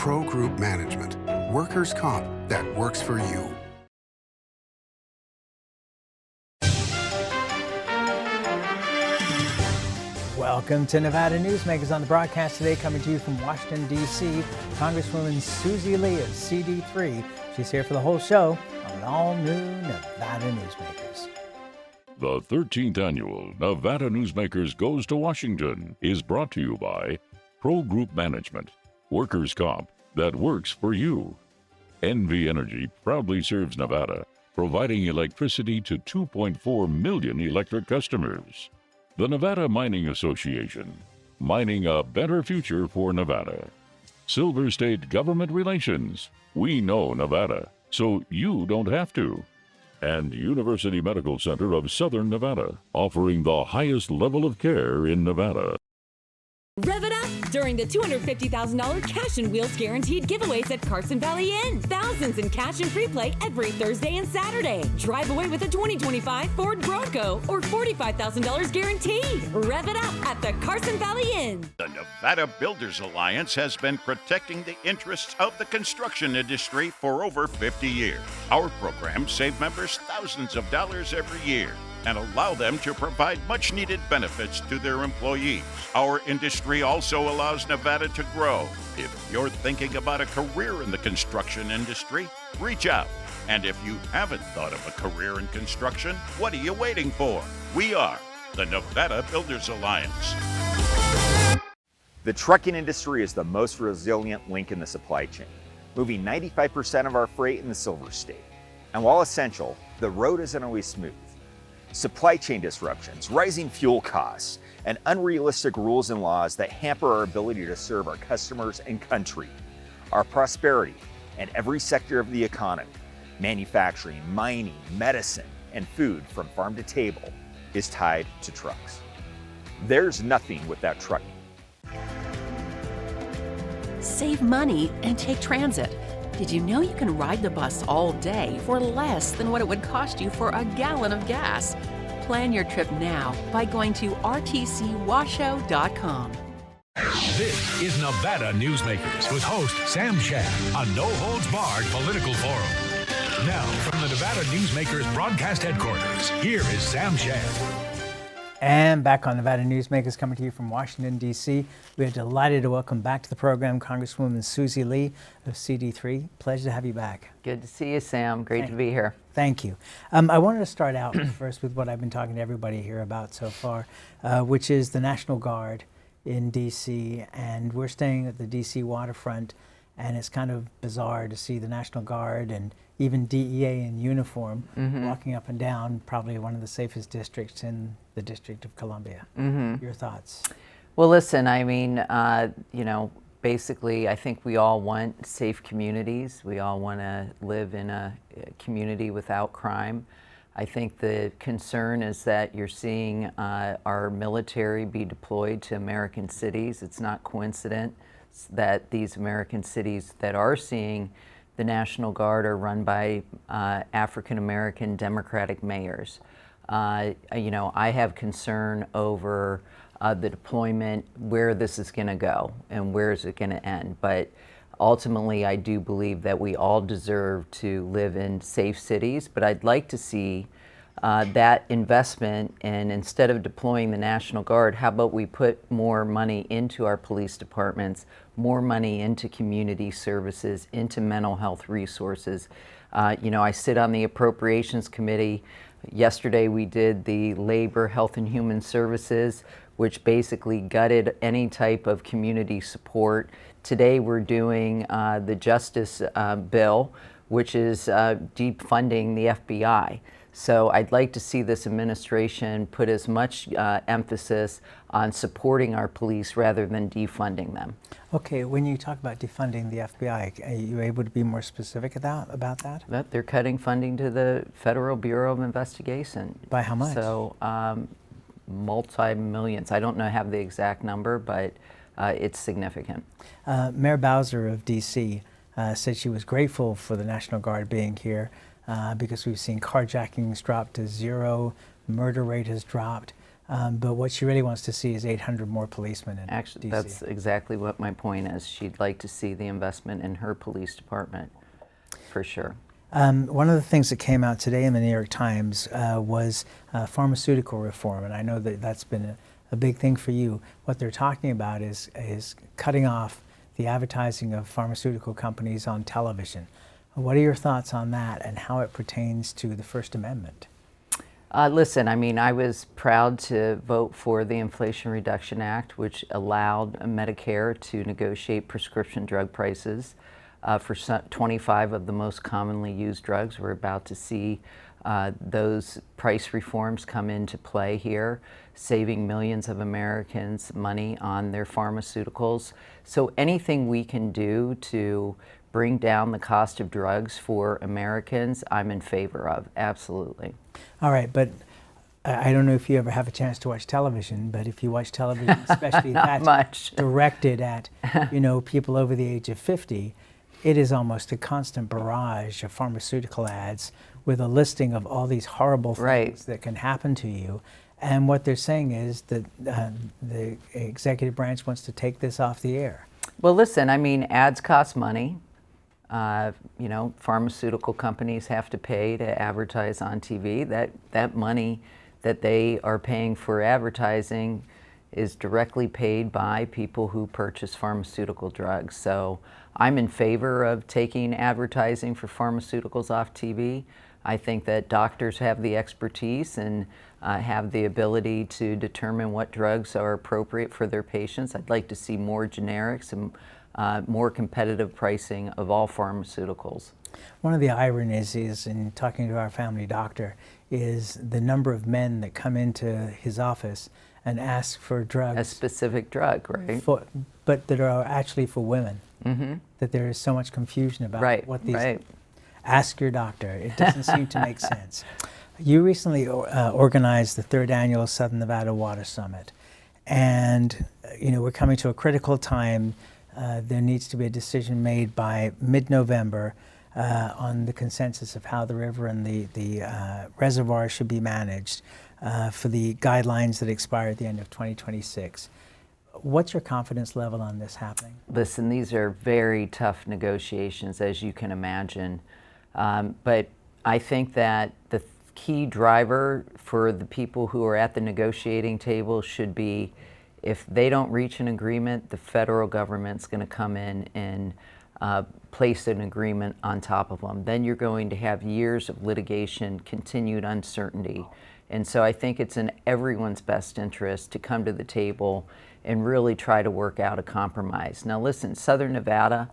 Pro Group Management. Workers' comp that works for you. Welcome to Nevada Newsmakers. On the broadcast today, coming to you from Washington, D.C., Congresswoman Susie Lee of CD3. She's here for the whole show on an all-new Nevada Newsmakers. The 13th annual Nevada Newsmakers Goes to Washington is brought to you by Pro Group Management, workers' comp that works for you. NV Energy proudly serves Nevada, providing electricity to 2.4 million electric customers. The Nevada Mining Association, mining a better future for Nevada. Silver State Government Relations, we know Nevada, so you don't have to. And University Medical Center of Southern Nevada, offering the highest level of care in Nevada. Rev it up during the $250,000 Cash and Wheels Guaranteed giveaways at Carson Valley Inn. Thousands in cash and free play every Thursday and Saturday. Drive away with a 2025 Ford Bronco or $45,000 guaranteed. Rev it up at the Carson Valley Inn. The Nevada Builders Alliance has been protecting the interests of the construction industry for over 50 years. Our programs save members thousands of dollars every year and allow them to provide much-needed benefits to their employees. Our industry also allows Nevada to grow. If you're thinking about a career in the construction industry, reach out. And if you haven't thought of a career in construction, what are you waiting for? We are the Nevada Builders Alliance. The trucking industry is the most resilient link in the supply chain, moving 95% of our freight in the Silver State. And while essential, the road isn't always smooth. Supply chain disruptions, rising fuel costs, and unrealistic rules and laws that hamper our ability to serve our customers and country. Our prosperity and every sector of the economy, manufacturing, mining, medicine, and food from farm to table is tied to trucks. There's nothing without trucking. Save money and take transit. Did you know you can ride the bus all day for less than what it would cost you for a gallon of gas? Plan your trip now by going to rtcwashoe.com. This is Nevada Newsmakers with host Sam Shad, a no-holds-barred political forum. Now, from the Nevada Newsmakers broadcast headquarters, here is Sam Shad. And back on Nevada Newsmakers, coming to you from Washington, D.C. We are delighted to welcome back to the program Congresswoman Susie Lee of CD3. Pleasure to have you back. Good to see you, Sam. Great to be here. Thank you. I wanted to start out first with what I've been talking to everybody here about so far, which is the National Guard in D.C. And we're staying at the D.C. waterfront, and it's kind of bizarre to see the National Guard and even DEA in uniform walking up and down probably one of the safest districts in the District of Columbia. Your thoughts? Well, listen, I mean, basically, I think we all want safe communities. We all want to live in a community without crime. I think the concern is that you're seeing our military be deployed to American cities. It's not coincident that these American cities that are seeing the National Guard are run by African-American Democratic mayors. I have concern over the deployment, where this is going to go and where is it going to end. But ultimately, I do believe that we all deserve to live in safe cities. But I'd like to see that investment, and instead of deploying the National Guard, how about we put more money into our police departments, more money into community services, into mental health resources. I sit on the Appropriations Committee. Yesterday we did the Labor, Health and Human Services, which basically gutted any type of community support. Today we're doing the Justice Bill, which is deep funding the FBI. So I'd like to see this administration put as much emphasis on supporting our police rather than defunding them. Okay, when you talk about defunding the FBI, are you able to be more specific about that? That they're cutting funding to the Federal Bureau of Investigation. By how much? So multi-millions. I don't know have the exact number, but it's significant. Mayor Bowser of D.C. Said she was grateful for the National Guard being here because we've seen carjackings drop to zero, murder rate has dropped. But what she really wants to see is 800 more policemen in Actually, DC. that's exactly what my point is. She'd like to see the investment in her police department, for sure. One of the things that came out today in the New York Times was pharmaceutical reform, and I know that that's been a big thing for you. What they're talking about is cutting off the advertising of pharmaceutical companies on television. What are your thoughts on that and how it pertains to the First Amendment? Listen, I mean, I was proud to vote for the Inflation Reduction Act, which allowed Medicare to negotiate prescription drug prices for 25 of the most commonly used drugs. We're about to see those price reforms come into play here, saving millions of Americans money on their pharmaceuticals. So anything we can do to bring down the cost of drugs for Americans, I'm in favor of, absolutely. All right, but I don't know if you ever have a chance to watch television, but if you watch television, especially Not that's much. directed at, people over the age of 50, it is almost a constant barrage of pharmaceutical ads with a listing of all these horrible things that can happen to you. And what they're saying is that the executive branch wants to take this off the air. Well, listen, I mean, ads cost money. Pharmaceutical companies have to pay to advertise on TV. That money that they are paying for advertising is directly paid by people who purchase pharmaceutical drugs. So I'm in favor of taking advertising for pharmaceuticals off TV. I think that doctors have the expertise and have the ability to determine what drugs are appropriate for their patients. I'd like to see more generics and more competitive pricing of all pharmaceuticals. One of the ironies is, in talking to our family doctor, is the number of men that come into his office and ask for drugs. A specific drug, right? But that are actually for women. Mm-hmm. That there is so much confusion about what these... Right. Ask your doctor. It doesn't seem to make sense. You recently organized the 3rd Annual Southern Nevada Water Summit. And, we're coming to a critical time. There needs to be a decision made by mid-November on the consensus of how the river and the reservoir should be managed for the guidelines that expire at the end of 2026. What's your confidence level on this happening? Listen, these are very tough negotiations, as you can imagine. But I think that the key driver for the people who are at the negotiating table should be, if they don't reach an agreement, the federal government's going to come in and place an agreement on top of them. Then you're going to have years of litigation, continued uncertainty. And so I think it's in everyone's best interest to come to the table and really try to work out a compromise. Now listen, Southern Nevada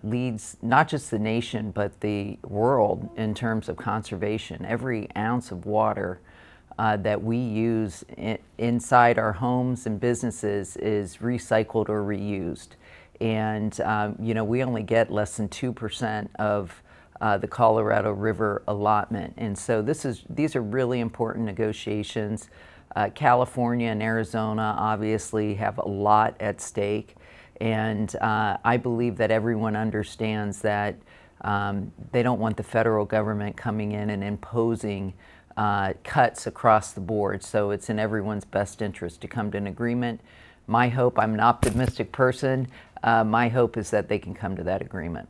leads not just the nation, but the world in terms of conservation. Every ounce of water that we use inside our homes and businesses is recycled or reused. And, we only get less than 2% of the Colorado River allotment. And so these are really important negotiations. California and Arizona obviously have a lot at stake. And I believe that everyone understands that they don't want the federal government coming in and imposing cuts across the board. So it's in everyone's best interest to come to an agreement. My hope, I'm an optimistic person, my hope is that they can come to that agreement.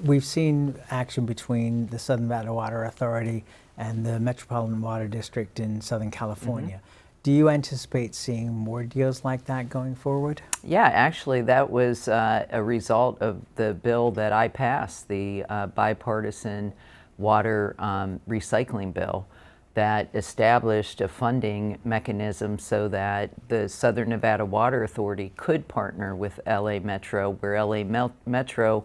We've seen action between the Southern Nevada Water Authority and the Metropolitan Water District in Southern California. Mm-hmm. Do you anticipate seeing more deals like that going forward? Yeah, actually, that was a result of the bill that I passed, the bipartisan water recycling bill that established a funding mechanism so that the Southern Nevada Water Authority could partner with LA Metro, where LA Metro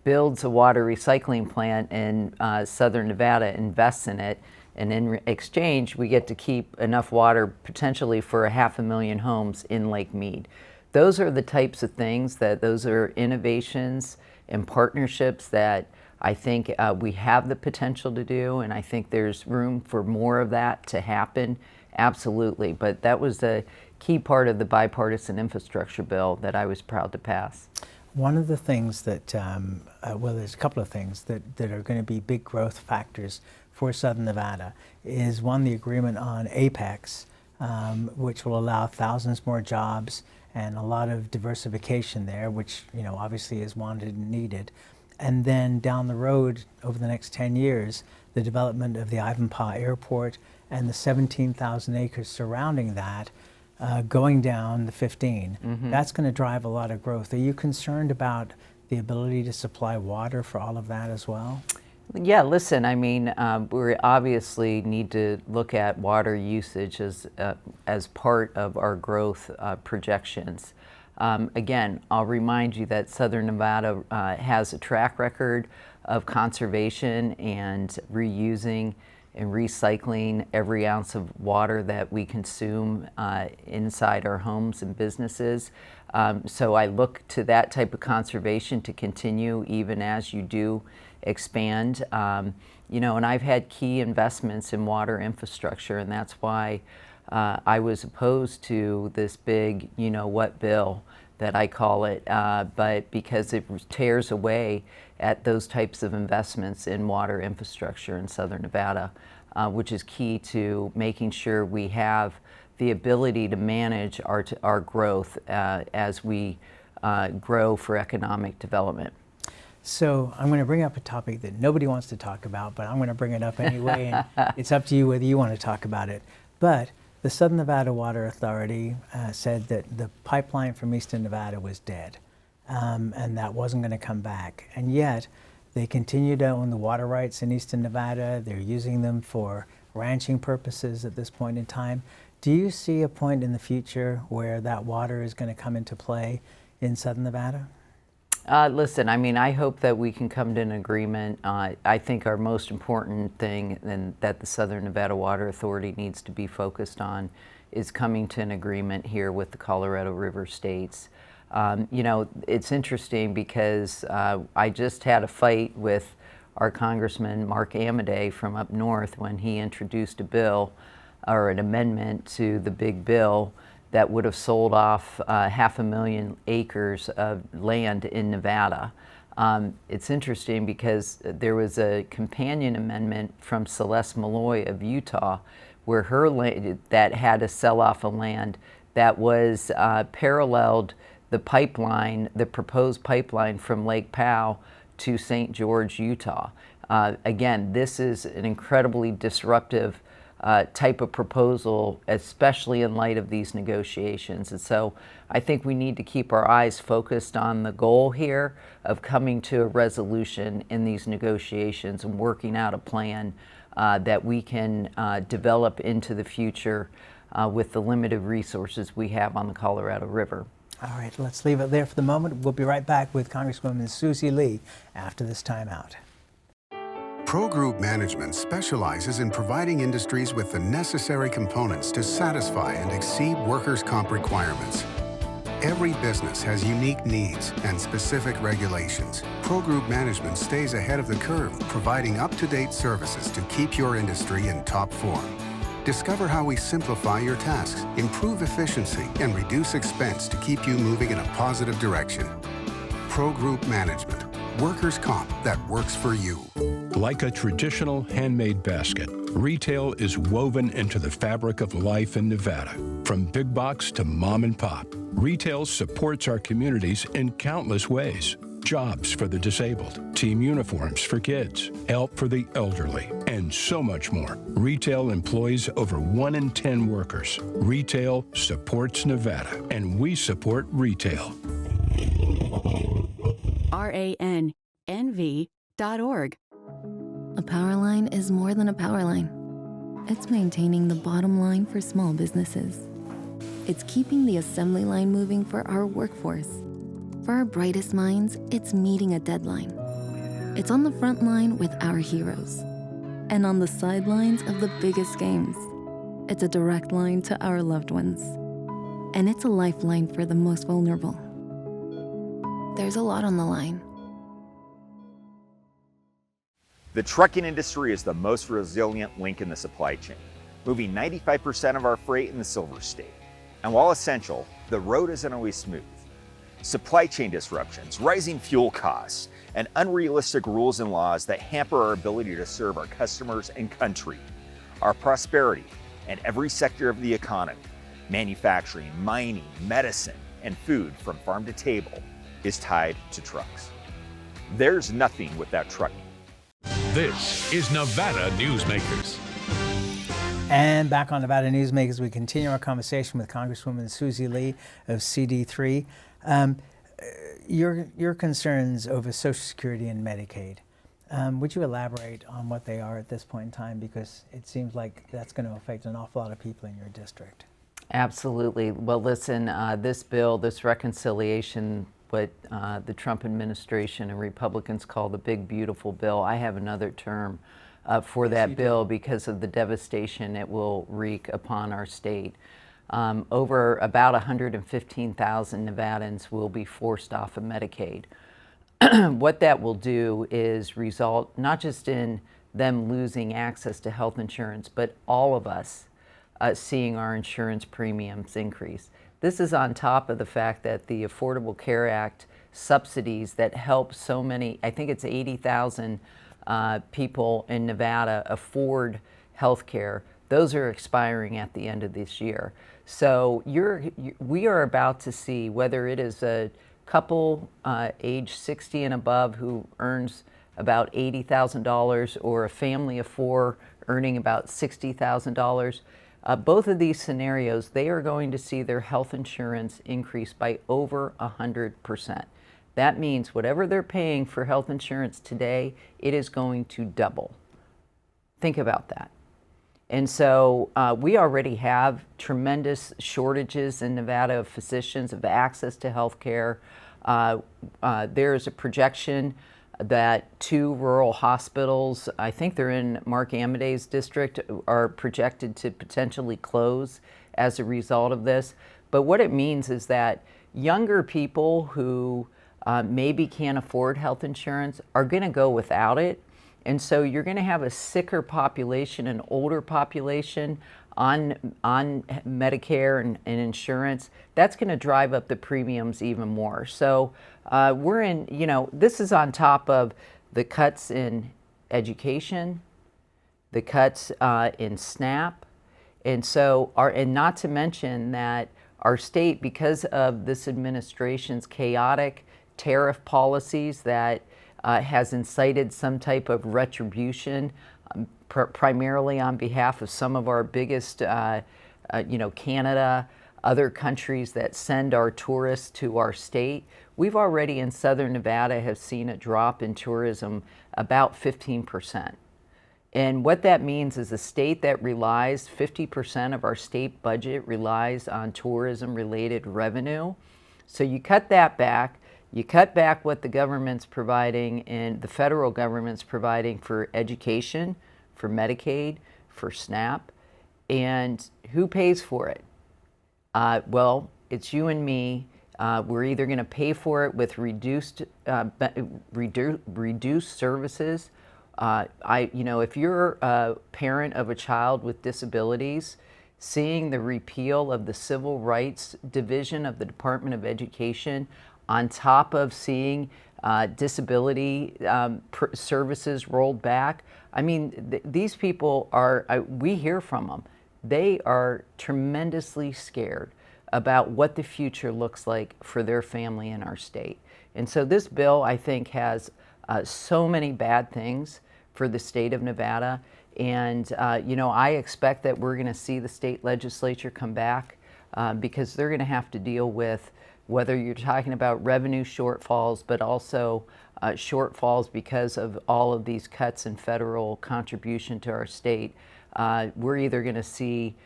builds a water recycling plant in Southern Nevada, invests in it, and in exchange, we get to keep enough water potentially for 500,000 homes in Lake Mead. Those are the types of things those are innovations and partnerships that I think we have the potential to do, and I think there's room for more of that to happen, absolutely. But that was a key part of the bipartisan infrastructure bill that I was proud to pass. One of the things that, there's a couple of things that are going to be big growth factors for Southern Nevada is, one, the agreement on Apex, which will allow thousands more jobs and a lot of diversification there, which obviously is wanted and needed. And then down the road, over the next 10 years, the development of the Ivanpah Airport and the 17,000 acres surrounding that, going down the 15. That's going to drive a lot of growth. Are you concerned about the ability to supply water for all of that as well? Yeah, listen, I mean, we obviously need to look at water usage as part of our growth projections. Again, I'll remind you that Southern Nevada has a track record of conservation and reusing and recycling every ounce of water that we consume inside our homes and businesses. So I look to that type of conservation to continue even as you do expand. And I've had key investments in water infrastructure, and that's why I was opposed to this big, what bill that I call it, but because it tears away at those types of investments in water infrastructure in Southern Nevada, which is key to making sure we have the ability to manage our growth as we grow for economic development. So I'm going to bring up a topic that nobody wants to talk about, but I'm going to bring it up anyway, and it's up to you whether you want to talk about it. But the Southern Nevada Water Authority said that the pipeline from Eastern Nevada was dead, and that wasn't going to come back. And yet, they continue to own the water rights in Eastern Nevada. They're using them for ranching purposes at this point in time. Do you see a point in the future where that water is going to come into play in Southern Nevada? Listen, I mean, I hope that we can come to an agreement. I think our most important thing and that the Southern Nevada Water Authority needs to be focused on is coming to an agreement here with the Colorado River states. It's interesting because I just had a fight with our Congressman Mark Amodei from up north when he introduced a bill or an amendment to the big bill that would have sold off 500,000 acres of land in Nevada. It's interesting because there was a companion amendment from Celeste Malloy of Utah where her land that had a sell-off of land that was paralleled the pipeline, the proposed pipeline from Lake Powell to St. George, Utah. Again, this is an incredibly disruptive type of proposal, especially in light of these negotiations. And so I think we need to keep our eyes focused on the goal here of coming to a resolution in these negotiations and working out a plan that we can develop into the future with the limited resources we have on the Colorado River. All right, let's leave it there for the moment. We'll be right back with Congresswoman Susie Lee after this timeout. Pro Group Management specializes in providing industries with the necessary components to satisfy and exceed workers' comp requirements. Every business has unique needs and specific regulations. Pro Group Management stays ahead of the curve, providing up-to-date services to keep your industry in top form. Discover how we simplify your tasks, improve efficiency, and reduce expense to keep you moving in a positive direction. Pro Group Management. Workers' comp that works for you. Like a traditional handmade basket, retail is woven into the fabric of life in Nevada. From big box to mom and pop, retail supports our communities in countless ways. Jobs for the disabled, team uniforms for kids, help for the elderly, and so much more. Retail employs over 1 in 10 workers. Retail supports Nevada, and we support retail. RANNV.org. A power line is more than a power line. It's maintaining the bottom line for small businesses. It's keeping the assembly line moving for our workforce. For our brightest minds, it's meeting a deadline. It's on the front line with our heroes. And on the sidelines of the biggest games. It's a direct line to our loved ones. And it's a lifeline for the most vulnerable. There's a lot on the line. The trucking industry is the most resilient link in the supply chain, moving 95% of our freight in the Silver State. And while essential, the road isn't always smooth. Supply chain disruptions, rising fuel costs, and unrealistic rules and laws that hamper our ability to serve our customers and country. Our prosperity and every sector of the economy, manufacturing, mining, medicine, and food from farm to table, is tied to trucks. There's nothing without trucking. This is Nevada Newsmakers. And back on Nevada Newsmakers, we continue our conversation with Congresswoman Susie Lee of CD3. Your concerns over Social Security and Medicaid, would you elaborate on what they are at this point in time? Because it seems like that's going to affect an awful lot of people in your district. Absolutely. Well, listen, this bill, this reconciliation, what the Trump administration and Republicans call the big, beautiful bill, I have another term for that bill because of the devastation it will wreak upon our state. Over about 115,000 Nevadans will be forced off of Medicaid. What that will do is result not just in them losing access to health insurance, but all of us seeing our insurance premiums increase. This is on top of the fact that the Affordable Care Act subsidies that help so many, I think it's 80,000 people in Nevada afford health care. Those are expiring at the end of this year. So we are about to see whether it is a couple age 60 and above who earns about $80,000 or a family of four earning about $60,000. Both of these scenarios, they are going to see their health insurance increase by over 100%. That means whatever they're paying for health insurance today, it is going to double. Think about that. And so we already have tremendous shortages in Nevada of physicians, of access to health care. There is a projection that 2 rural hospitals, I think they're in Mark Amadei's district, are projected to potentially close as a result of this. But what it means is that younger people who maybe can't afford health insurance are going to go without it. And so you're going to have a sicker population, an older population on Medicare and insurance. That's going to drive up the premiums even more. So we're in, this is on top of the cuts in education, the cuts in SNAP. And so, and not to mention that our state, because of this administration's chaotic tariff policies that has incited some type of retribution, primarily on behalf of some of our biggest, Canada, other countries that send our tourists to our state. We've already in Southern Nevada have seen a drop in tourism about 15%. And what that means is a state that relies, 50% of our state budget relies on tourism-related revenue. So you cut that back. You cut back what the government's providing and the federal government's providing for education, for Medicaid, for SNAP, and who pays for it? Well, it's you and me. We're either going to pay for it with reduced services. If you're a parent of a child with disabilities, seeing the repeal of the Civil Rights Division of the Department of Education, on top of seeing disability services rolled back. I mean, these people are, we hear from them. They are tremendously scared about what the future looks like for their family in our state. And so this bill, I think, has so many bad things for the state of Nevada. And, I expect that we're going to see the state legislature come back because they're going to have to deal with whether you're talking about revenue shortfalls, but also shortfalls because of all of these cuts in federal contribution to our state. We're either going to see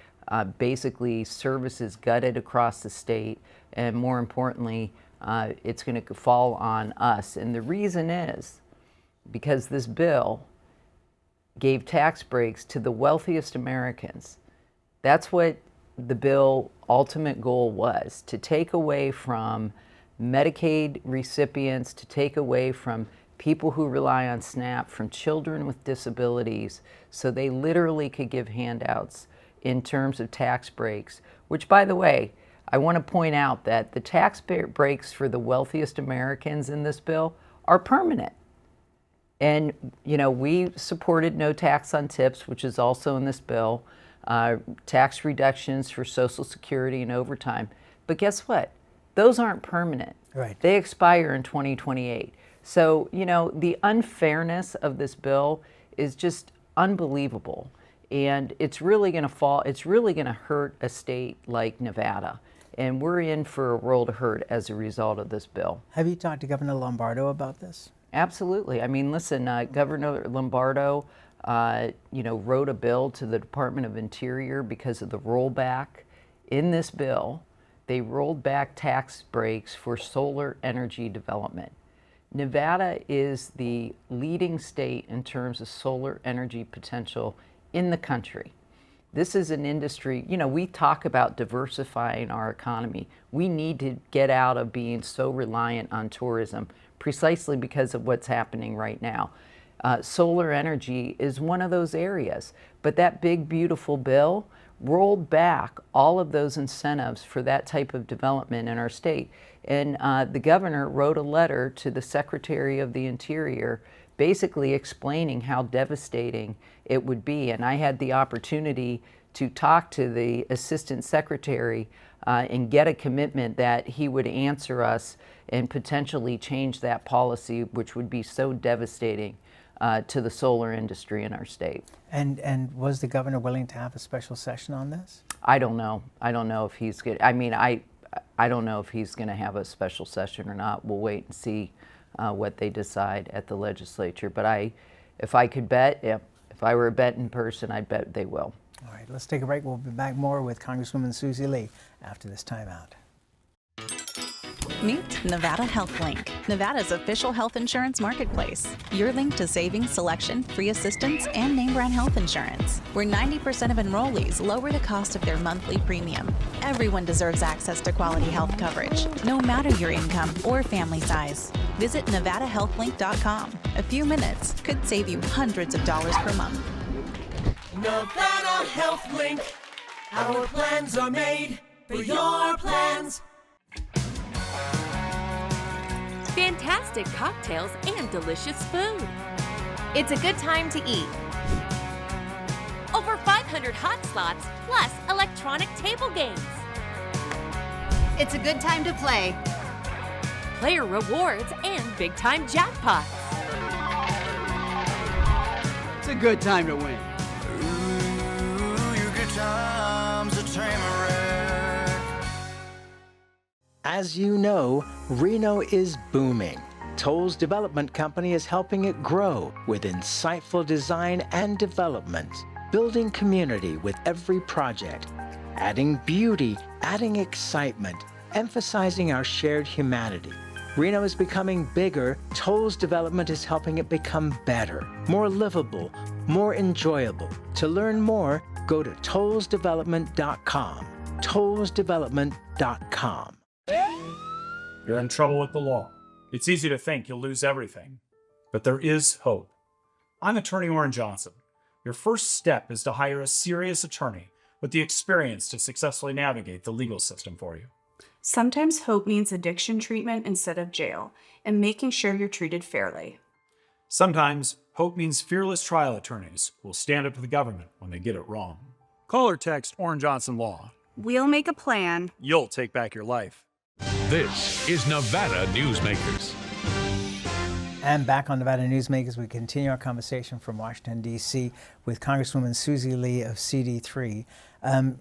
basically services gutted across the state, and more importantly, it's going to fall on us. And the reason is because this bill gave tax breaks to the wealthiest Americans. That's what the bill ultimate goal was, to take away from Medicaid recipients, to take away from people who rely on SNAP, from children with disabilities, so they literally could give handouts in terms of tax breaks, which, by the way, I want to point out that the tax breaks for the wealthiest Americans in this bill are permanent. And, you know, we supported no tax on tips, which is also in this bill, tax reductions for Social Security and overtime. But guess what? Those aren't permanent. Right. They expire in 2028. So, you know, the unfairness of this bill is just unbelievable. And it's really going to hurt a state like Nevada. And we're in for a world of hurt as a result of this bill. Have you talked to Governor Lombardo about this? Absolutely. I mean, listen, Governor Lombardo, wrote a bill to the Department of Interior because of the rollback. In this bill, they rolled back tax breaks for solar energy development. Nevada is the leading state in terms of solar energy potential in the country. This is an industry, you know, we talk about diversifying our economy. We need to get out of being so reliant on tourism precisely because of what's happening right now. Solar energy is one of those areas, but that big, beautiful bill rolled back all of those incentives for that type of development in our state. And the governor wrote a letter to the Secretary of the Interior basically explaining how devastating it would be. And I had the opportunity to talk to the Assistant Secretary and get a commitment that he would answer us and potentially change that policy, which would be so devastating to the solar industry in our state. And was the governor willing to have a special session on this? I don't know. I don't know if he's good. I mean, I don't know if he's going to have a special session or not. We'll wait and see what they decide at the legislature. But if I could bet, if I were a betting person, I'd bet they will. All right, let's take a break. We'll be back more with Congresswoman Susie Lee after this timeout. Meet Nevada Health Link, Nevada's official health insurance marketplace. Your link to savings, selection, free assistance, and name brand health insurance, where 90% of enrollees lower the cost of their monthly premium. Everyone deserves access to quality health coverage, no matter your income or family size. Visit NevadaHealthLink.com. A few minutes could save you hundreds of dollars per month. Nevada Health Link. Our plans are made for your plans. Fantastic cocktails and delicious food. It's a good time to eat. Over 500 hot slots, plus electronic table games. It's a good time to play. Player rewards and big-time jackpots. It's a good time to win. Ooh, your good times are tamarind. As you know, Reno is booming. Toll's development company is helping it grow with insightful design and development, building community with every project, adding beauty, adding excitement, emphasizing our shared humanity. Reno is becoming bigger. Toll's development is helping it become better, more livable, more enjoyable. To learn more, go to tollsdevelopment.com. tollsdevelopment.com. You're in trouble with the law. It's easy to think you'll lose everything, but there is hope. I'm attorney Orrin Johnson. Your first step is to hire a serious attorney with the experience to successfully navigate the legal system for you. Sometimes hope means addiction treatment instead of jail, and making sure you're treated fairly. Sometimes hope means fearless trial attorneys who will stand up to the government when they get it wrong. Call or text Orrin Johnson Law. We'll make a plan. You'll take back your life. This is Nevada Newsmakers. And back on Nevada Newsmakers, we continue our conversation from Washington, D.C. with Congresswoman Susie Lee of CD3.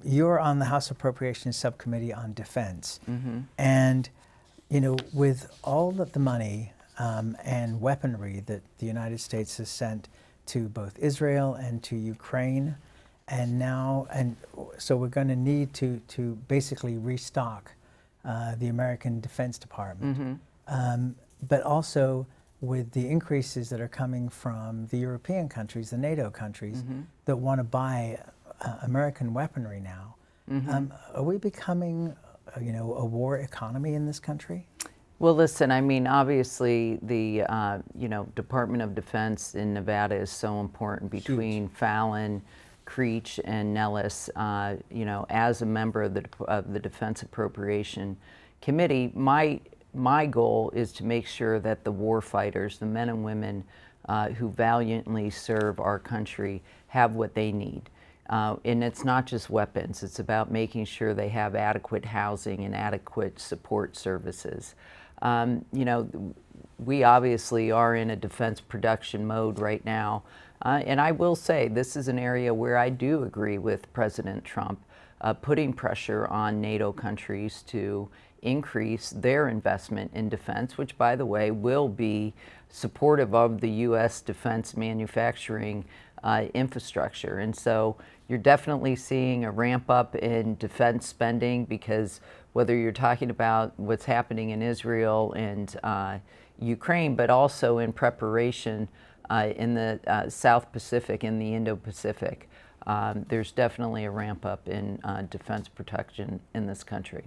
You're on the House Appropriations Subcommittee on Defense. Mm-hmm. And, you know, with all of the money and weaponry that the United States has sent to both Israel and to Ukraine, so we're going to need to basically restock the American Defense Department. Mm-hmm. But also with the increases that are coming from the European countries, the NATO countries, Mm-hmm. that want to buy American weaponry now. Mm-hmm. Are we becoming, a war economy in this country? Well, listen, I mean, obviously the, Department of Defense in Nevada is so important between Fallon, Creech and Nellis, as a member of the Defense Appropriation Committee, my goal is to make sure that the war fighters, the men and women who valiantly serve our country, have what they need. And it's not just weapons, it's about making sure they have adequate housing and adequate support services. We obviously are in a defense production mode right now. And I will say this is an area where I do agree with President Trump, putting pressure on NATO countries to increase their investment in defense, which, by the way, will be supportive of the U.S. defense manufacturing infrastructure. And so you're definitely seeing a ramp up in defense spending, because whether you're talking about what's happening in Israel and Ukraine, but also in preparation in the South Pacific, in the Indo-Pacific, there's definitely a ramp up in defense protection in this country.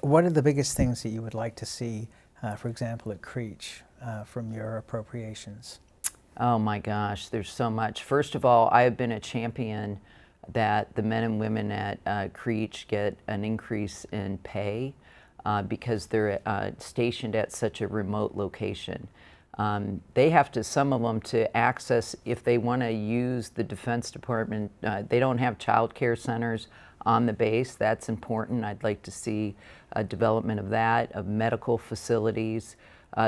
What are the biggest things that you would like to see, for example, at Creech from your appropriations? Oh my gosh, there's so much. First of all, I have been a champion that the men and women at Creech get an increase in pay because they're stationed at such a remote location. They have to, some of them, to access, if they want to use the Defense Department, they don't have child care centers on the base. That's important. I'd like to see a development of that, of medical facilities.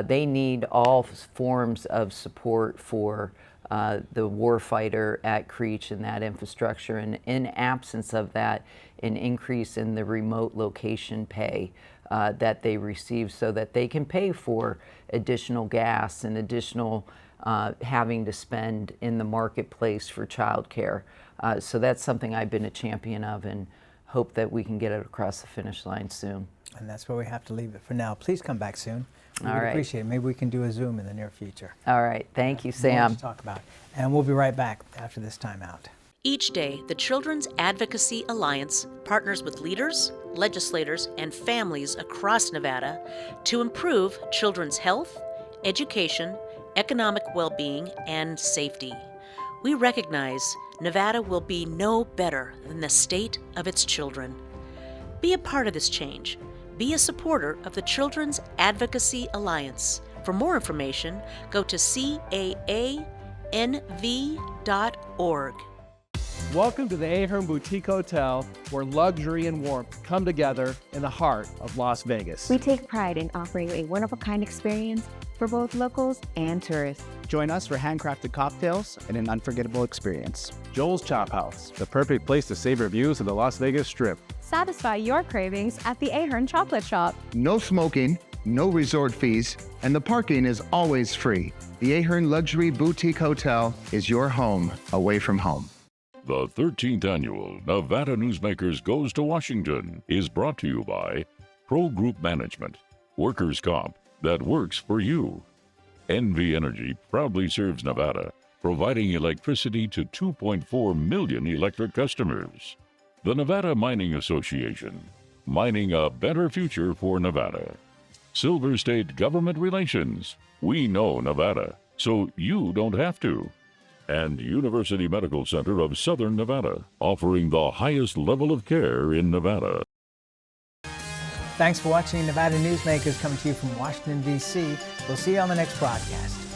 They need all forms of support for the warfighter at Creech and that infrastructure. And in absence of that, an increase in the remote location pay that they receive, so that they can pay for additional gas and additional having to spend in the marketplace for childcare. So that's something I've been a champion of, and hope that we can get it across the finish line soon. And that's where we have to leave it for now. Please come back soon. We All would right. appreciate it. Maybe we can do a Zoom in the near future. All right. Thank you, More Sam. to talk about. And we'll be right back after this timeout. Each day, the Children's Advocacy Alliance partners with leaders, legislators, and families across Nevada to improve children's health, education, economic well-being, and safety. We recognize Nevada will be no better than the state of its children. Be a part of this change. Be a supporter of the Children's Advocacy Alliance. For more information, go to caanv.org. Welcome to the Ahern Boutique Hotel, where luxury and warmth come together in the heart of Las Vegas. We take pride in offering a one-of-a-kind experience for both locals and tourists. Join us for handcrafted cocktails and an unforgettable experience. Joel's Chop House, the perfect place to savor views of the Las Vegas Strip. Satisfy your cravings at the Ahern Chocolate Shop. No smoking, no resort fees, and the parking is always free. The Ahern Luxury Boutique Hotel is your home away from home. The 13th annual Nevada Newsmakers Goes to Washington is brought to you by Pro Group Management, workers' comp that works for you. NV Energy proudly serves Nevada, providing electricity to 2.4 million electric customers. The Nevada Mining Association, mining a better future for Nevada. Silver State Government Relations, we know Nevada, so you don't have to. And University Medical Center of Southern Nevada, offering the highest level of care in Nevada. Thanks for watching Nevada Newsmakers, coming to you from Washington, D.C. We'll see you on the next broadcast.